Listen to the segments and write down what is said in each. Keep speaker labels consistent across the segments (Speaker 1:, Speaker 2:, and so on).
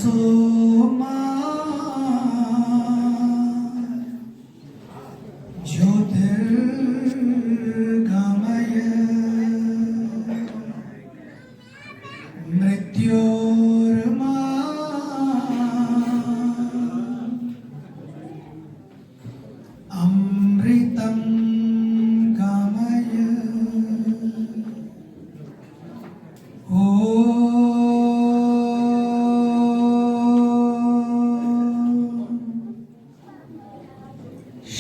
Speaker 1: सोमा ज्योतिर्गमय मृत्योर्मा अमृतं गमय।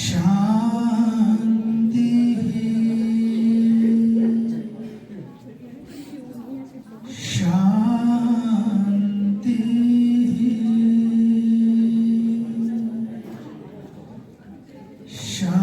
Speaker 1: शांति शांति शांति।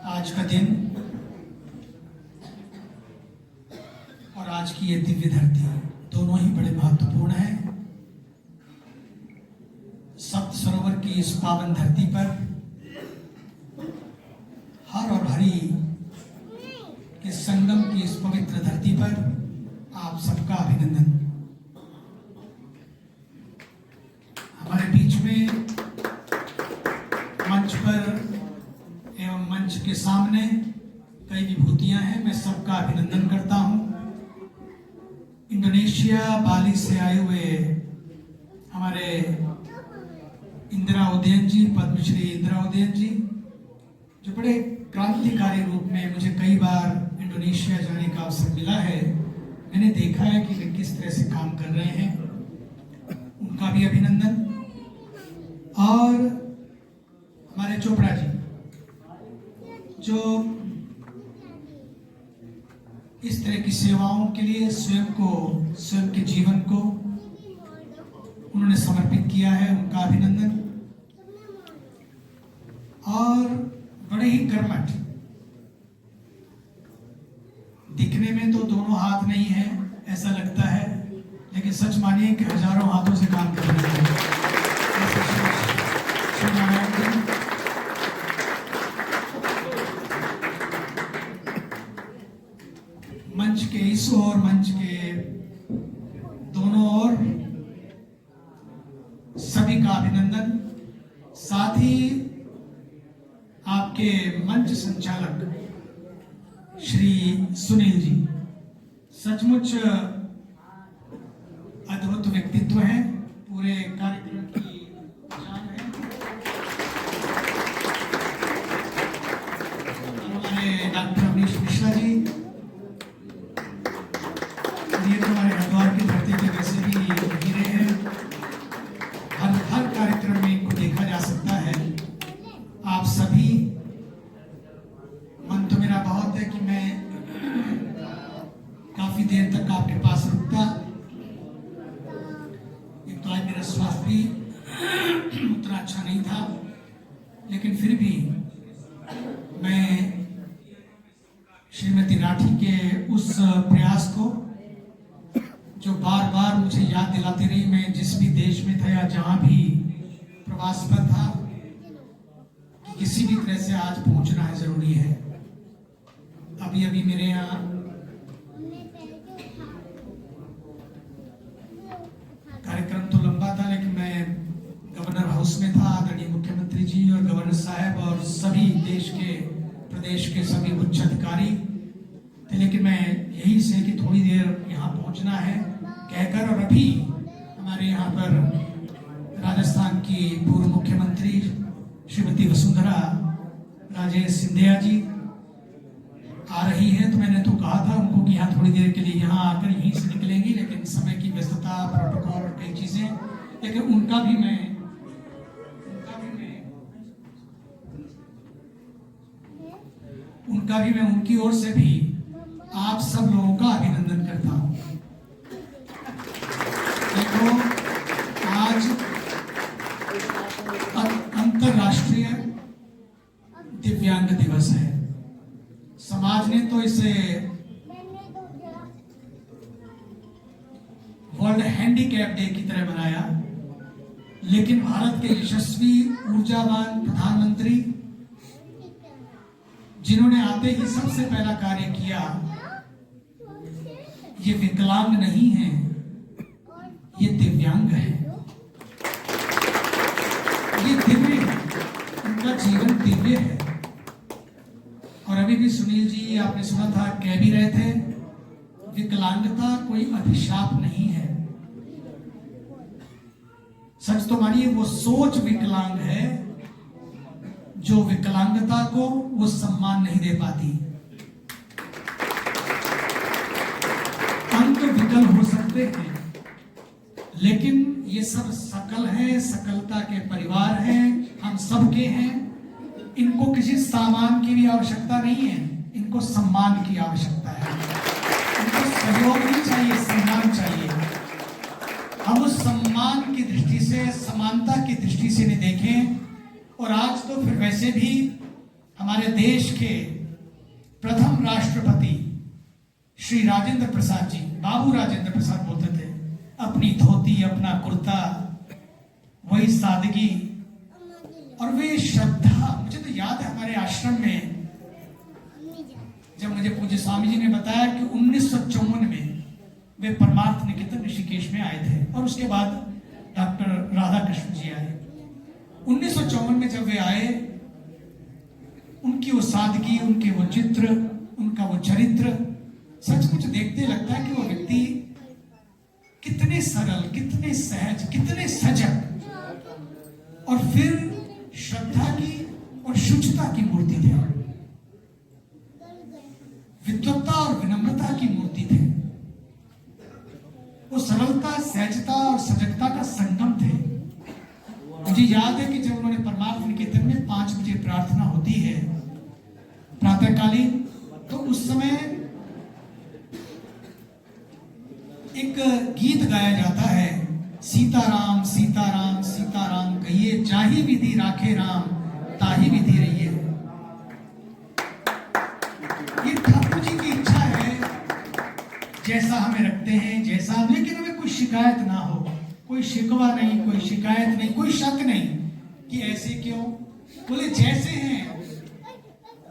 Speaker 1: आज का दिन और आज की ये दिव्य धरती दोनों ही बड़े महत्वपूर्ण हैं। सप्त सरोवर की इस पावन धरती पर हर और हरि के संगम की इस पवित्र धरती पर आप सबका अभिनंदन। हमारे बीच में मंच पर एवं मंच के सामने कई विभूतियां हैं। मैं सबका अभिनंदन करता हूं। इंडोनेशिया बाली से आए हुए हमारे इंदिरा उदयन जी, पद्मश्री इंदिरा उदयन जी, जो बड़े क्रांतिकारी रूप में मुझे कई बार इंडोनेशिया जाने का अवसर मिला है। मैंने देखा है कि वे किस तरह से काम कर रहे हैं, उनका भी अभिनंदन। और हमारे चोपड़ा जी जो इस तरह की सेवाओं के लिए स्वयं के जीवन को उन्होंने समर्पित किया है, उनका अभिनंदन। और बड़े ही कर्मठ, दिखने में तो दोनों हाथ नहीं है ऐसा लगता है, लेकिन सच मानिए कि हजारों हाथों से काम कर रहे हैं। मंच के इस ओर, मंच के दोनों ओर सभी का अभिनंदन। साथ ही आपके मंच संचालक श्री सुनील जी सचमुच अद्भुत व्यक्तित्व हैं, पूरे कार्यक्रम की जान है। हमारे डॉक्टर अवनीश मिश्रा जी, ये तो हमारे हरिद्वार की धरती के वैसे भी हीरे हैं। हर कार्यक्रम में इनको देखा जा सकता है। आप सभी, मन तो मेरा बहुत है कि मैं काफी देर तक आपके पास रुकता। एक तो आज मेरा स्वास्थ्य भी उतना अच्छा नहीं था, लेकिन फिर भी मैं श्रीमती राठी के उस प्रयास को, जो बार बार मुझे याद दिलाती रही, मैं जिस भी देश में था या जहां भी प्रवास पर था, कि किसी भी तरह से आज पहुंचना है, जरूरी है। अभी अभी मेरे यहाँ कार्यक्रम तो लंबा था, लेकिन मैं गवर्नर हाउस में था। आदरणीय मुख्यमंत्री जी और गवर्नर साहब और सभी प्रदेश के सभी उच्च अधिकारी थे, लेकिन मैं यही से कि थोड़ी देर यहाँ पहुँचना है कहकर, और अभी हमारे यहाँ पर राजस्थान की पूर्व मुख्यमंत्री श्रीमती वसुंधरा राजे सिंधिया जी आ रही है। तो मैंने तो कहा था उनको कि यहाँ थोड़ी देर के लिए यहाँ आकर यहीं से निकलेंगी, लेकिन समय की व्यस्तता, प्रोटोकॉल और कई चीजें, लेकिन उनका भी मैं उनकी ओर से भी आप सब लोगों का अभिनंदन करता हूं। देखो, आज अंतरराष्ट्रीय दिव्यांग दिवस है। समाज ने तो इसे वर्ल्ड हैंडीकैप डे की तरह मनाया, लेकिन भारत के यशस्वी ऊर्जावान प्रधानमंत्री जिन्होंने आते ही सबसे पहला कार्य किया, ये विकलांग नहीं है, ये दिव्यांग है, ये दिव्य है, उनका जीवन दिव्य है। और अभी भी सुनील जी आपने सुना था, कह भी रहे थे, विकलांगता कोई अभिशाप नहीं है। सच तो मानिए वो सोच विकलांग है जो विकलांगता को वो सम्मान नहीं दे पाती। अंग विकल हो सकते हैं, लेकिन ये सब सकल है, सकलता के परिवार हैं, हम सबके हैं। इनको किसी सामान की भी आवश्यकता नहीं है, इनको सम्मान की आवश्यकता है। इनको सहयोग नहीं चाहिए, सम्मान चाहिए। हम उस सम्मान की दृष्टि से, समानता की दृष्टि से नहीं देखें। और आज तो फिर वैसे भी हमारे देश के प्रथम राष्ट्रपति श्री राजेंद्र प्रसाद जी, बाबू राजेंद्र प्रसाद बोलते थे, अपनी धोती, अपना कुर्ता, वही सादगी और वे श्रद्धा। मुझे तो याद है हमारे आश्रम में जब मुझे पूज्य स्वामी जी ने बताया कि 1954 में वे परमार्थ निकेतन ऋषिकेश में आए थे और उसके बाद डॉक्टर राधा कृष्ण जी आए। 1954 में जब वे आए, उनकी वो सादगी, उनके वो चित्र, उनका वो चरित्र, सचमुच देखते लगता है कि वो व्यक्ति कितने सरल, कितने सहज, कितने सजग और फिर श्रद्धा की और शुचिता की मूर्ति थे, विद्वत्ता और विनम्रता की मूर्ति थे। वो सरलता, सहजता और सजगता का संगम थे। मुझे याद है कि जब उन्होंने परमार्थ निकेतन में 5 बजे प्रार्थना होती है प्रातःकालीन, तो उस समय एक गीत गाया जाता है, सीताराम सीताराम सीताराम कहिए, जाहि विधि राखे राम ताहि विधि रहिए। ये ठाकुर जी की इच्छा है, जैसा हमें रखते हैं, जैसा, लेकिन हमें कोई शिकायत ना हो, कोई शिकवा नहीं, कोई शिकायत नहीं, कोई शक नहीं कि ऐसे क्यों। बोले जैसे हैं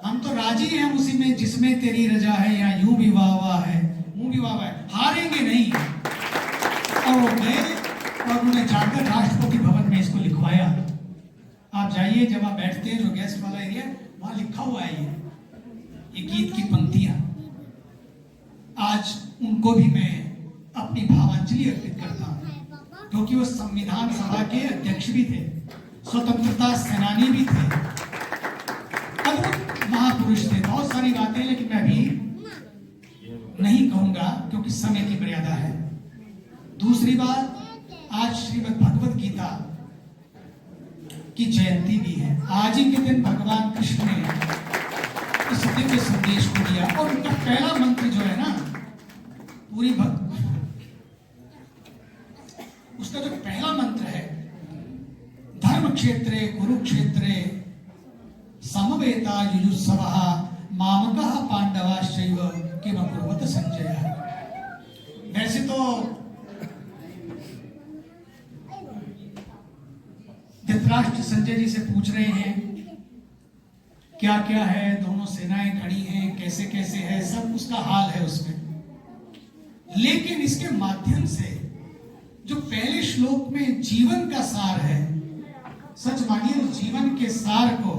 Speaker 1: हम तो राजी हैं उसी में जिसमें तेरी रजा है, या यूं भी वाह वाह है, यूं भी वाह वाह है, हारेंगे नहीं। और वो गए और उन्होंने जाकर राष्ट्रपति भवन में इसको लिखवाया। आप जाइए, जब आप बैठते हैं जो गेस्ट वाला एरिया, वहां लिखा हुआ है ये गीत की पंक्तियां। आज उनको भी मैं अपनी भावांजलि अर्पित करता हूं, क्योंकि वो संविधान सभा के अध्यक्ष भी थे, स्वतंत्रता सेनानी भी थे, अद्भुत महापुरुष थे। बहुत सारी बातें, लेकिन मैं भी नहीं कहूंगा क्योंकि समय की मर्यादा है। दूसरी बात, आज श्रीमद् भगवत गीता की जयंती भी है। आज ही के दिन भगवान कृष्ण ने इस दिव्य संदेश को दिया और उनका पहला मंत्र जो है ना, पूरी उसका जो पहला मंत्र है, धर्म क्षेत्रे कुरुक्षेत्रे समवेता युयुत्सवः मामकः पांडवाश्चैव किम अकुर्वत संजय। वैसे तो धृतराष्ट्र संजय जी से पूछ रहे हैं क्या क्या है, दोनों सेनाएं खड़ी हैं, कैसे कैसे है, सब उसका हाल है उसमें। लेकिन इसके माध्यम से जो पहले श्लोक में जीवन का सार है, सच मानिए उस जीवन के सार को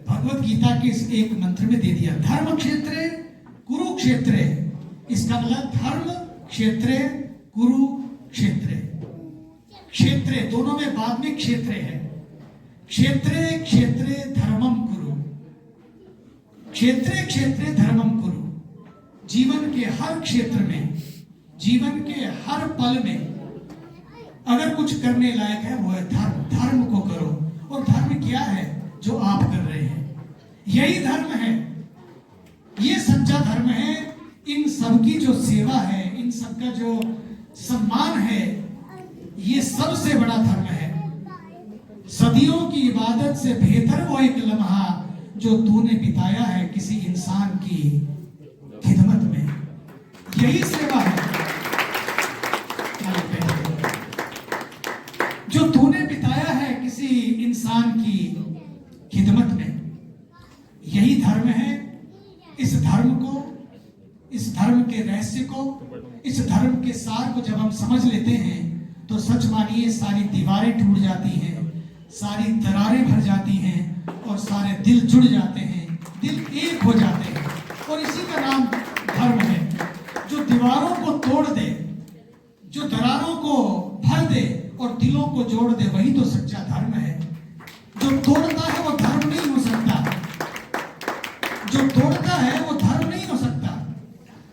Speaker 1: भगवत गीता के इस एक मंत्र में दे दिया। धर्म क्षेत्रे कुरुक्षेत्रे, इसका मतलब धर्म क्षेत्रे कुरुक्षेत्रे, क्षेत्रे दोनों में बाद में क्षेत्रे है। क्षेत्रे क्षेत्रे धर्मम कुरु, क्षेत्रे क्षेत्रे धर्मम कुरु। जीवन के हर क्षेत्र में, जीवन के हर पल में अगर कुछ करने लायक है वो है धर्म। धर्म को करो। और धर्म क्या है? जो आप कर रहे हैं, यही धर्म है, ये सच्चा धर्म है। इन सबकी जो सेवा है, इन सबका जो सम्मान है, ये सबसे बड़ा धर्म है। सदियों की इबादत से बेहतर वो एक लम्हा जो तूने बिताया है किसी इंसान की खिदमत में। धर्म को, इस धर्म के रहस्य को, इस धर्म के सार को जब हम समझ लेते हैं तो सच मानिए सारी दीवारें टूट जाती हैं, सारी दरारें भर जाती हैं और सारे दिल जुड़ जाते हैं, दिल एक हो जाते हैं। और इसी का नाम धर्म है। जो दीवारों को तोड़ दे, जो दरारों को भर दे और दिलों को जोड़ दे, वही तो सच्चा धर्म है। जो तोड़ता है वो धर्म नहीं हो सकता, जो तोड़ता है वो धर्म नहीं हो सकता,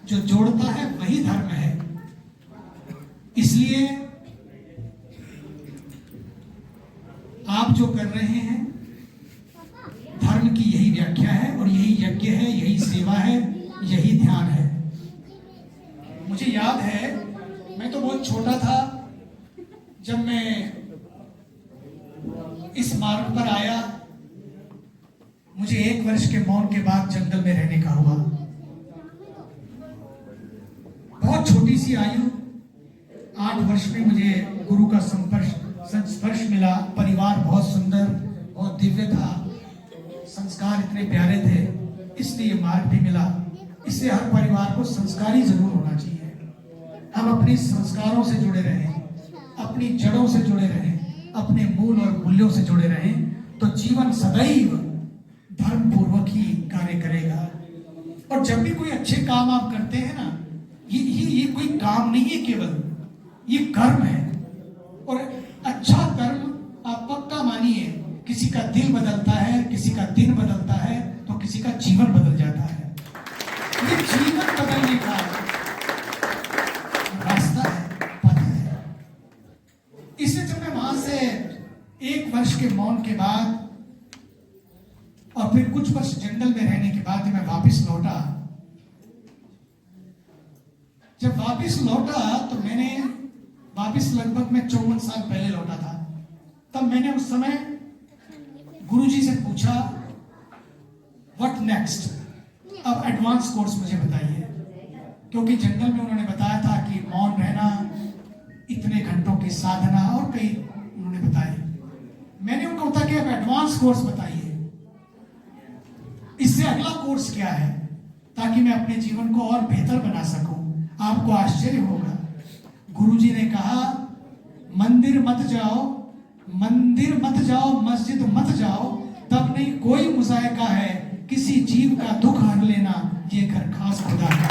Speaker 1: जो जोड़ता है वही धर्म है। इसलिए आप जो कर रहे हैं धर्म की यही व्याख्या है और यही यज्ञ है, यही सेवा है, यही ध्यान है। मुझे याद है, मैं तो बहुत छोटा था जब मैं इस मार्ग पर आया। मुझे 1 वर्ष के मौन के बाद जंगल में रहने का हुआ। बहुत छोटी सी आयु, 8 वर्ष में मुझे गुरु का संस्पर्श मिला। परिवार बहुत सुंदर, बहुत दिव्य था, संस्कार इतने प्यारे थे, इसलिए मार्ग भी मिला। इसलिए हर परिवार को संस्कारी जरूर होना चाहिए। हम अपने संस्कारों से जुड़े रहें, अपनी जड़ों से जुड़े रहें, अपने मूल और मूल्यों से जुड़े रहें, तो जीवन सदैव धर्म पूर्वक ही कार्य करेगा। और जब भी कोई अच्छे काम आप करते हैं ना, ये कोई काम नहीं है, केवल ये कर्म है। और अच्छा कर्म आप पक्का मानिए, किसी का दिल बदलता है, किसी का दिन बदलता है, तो किसी का जीवन बदल जाता है। ये जीवन बदलने का रास्ता है, पथ है। इसलिए जब मैं वहां से 1 वर्ष के मौन के बाद और फिर कुछ वर्ष जंगल में रहने के बाद मैं वापस लौटा। जब वापस लौटा तो मैंने वापस लगभग मैं 54 साल पहले लौटा था। तब मैंने उस समय गुरुजी से पूछा, व्हाट नेक्स्ट, अब एडवांस कोर्स मुझे बताइए। क्योंकि जंगल में उन्होंने बताया था कि मौन रहना, इतने घंटों की साधना और कई उन्होंने बताए। मैंने उनको कहा कि अब एडवांस कोर्स बताइए, इससे अगला कोर्स क्या है, ताकि मैं अपने जीवन को और बेहतर बना सकूं। आपको आश्चर्य होगा, गुरुजी ने कहा, मंदिर मत जाओ, मस्जिद मत जाओ, तब नहीं कोई मुजायका है, किसी जीव का दुख हर लेना, ये घर खास खुदा का।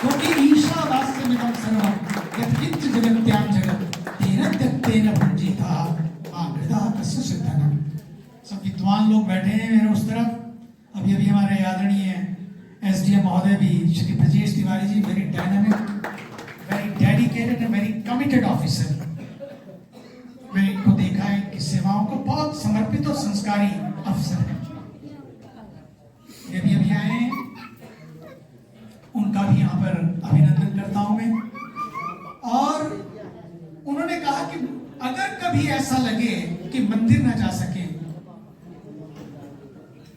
Speaker 1: क्योंकि ईशावास्यमिदं सर्वं यत्किंच जगत्यां जगत् तेन त्यक्तेन भुञ्जीता मा गृधा कस्य सिद्धनं। सब विद्वान लोग बैठे हैं मेरे उस तरफ। अभी हमारे आदरणीय एसडीएम महोदय भी, Shri Brajesh Tiwari ji, very dynamic, very dedicated and very committed officer. मैं इनको देखा है, इनकी सेवाओं को बहुत समर्पित और संस्कारी अफसर है। ये भी अभी आए हैं, उनका भी यहाँ पर अभिनंदन करता हूं मैं। और उन्होंने कहा कि अगर कभी ऐसा लगे कि मंदिर ना जा सके,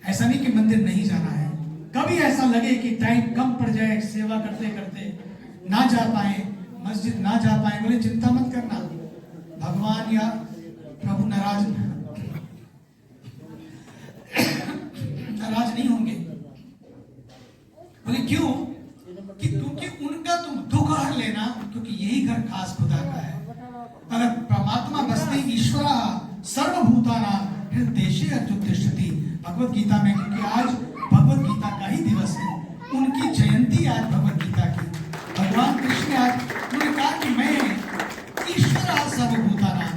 Speaker 1: ऐसा नहीं कि मंदिर नहीं जाना है, कभी ऐसा लगे कि टाइम कम पड़ जाए, सेवा करते करते ना जा पाए, मस्जिद ना जा पाए, बोले चिंता मत करना, भगवान या प्रभु नाराज नहीं होंगे। बोले क्यों? कि क्योंकि उनका तुम दुख हर लेना, क्योंकि यही घर खास खुदा का है। अगर परमात्मा बसते ईश्वरा सर्वभूतानां हृदेशे अर्जुतिष्ठति, भगवत गीता में, क्योंकि आज भगवत गीता का ही दिवस है, उनकी जयंती आज भगवत गीता की। भगवान कृष्ण आज उन्होंने कहा कि मैं ईश्वरा सर्वभूतानां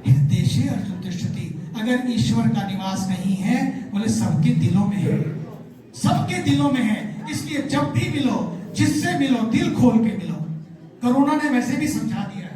Speaker 1: हृदेशे अर्जुतिष्ठति। अगर ईश्वर का निवास नहीं है, बोले सबके दिलों में है, सबके दिलों में है। इसलिए जब भी मिलो, जिससे मिलो, दिल खोल के मिलो। कोरोना ने वैसे भी समझा दिया है,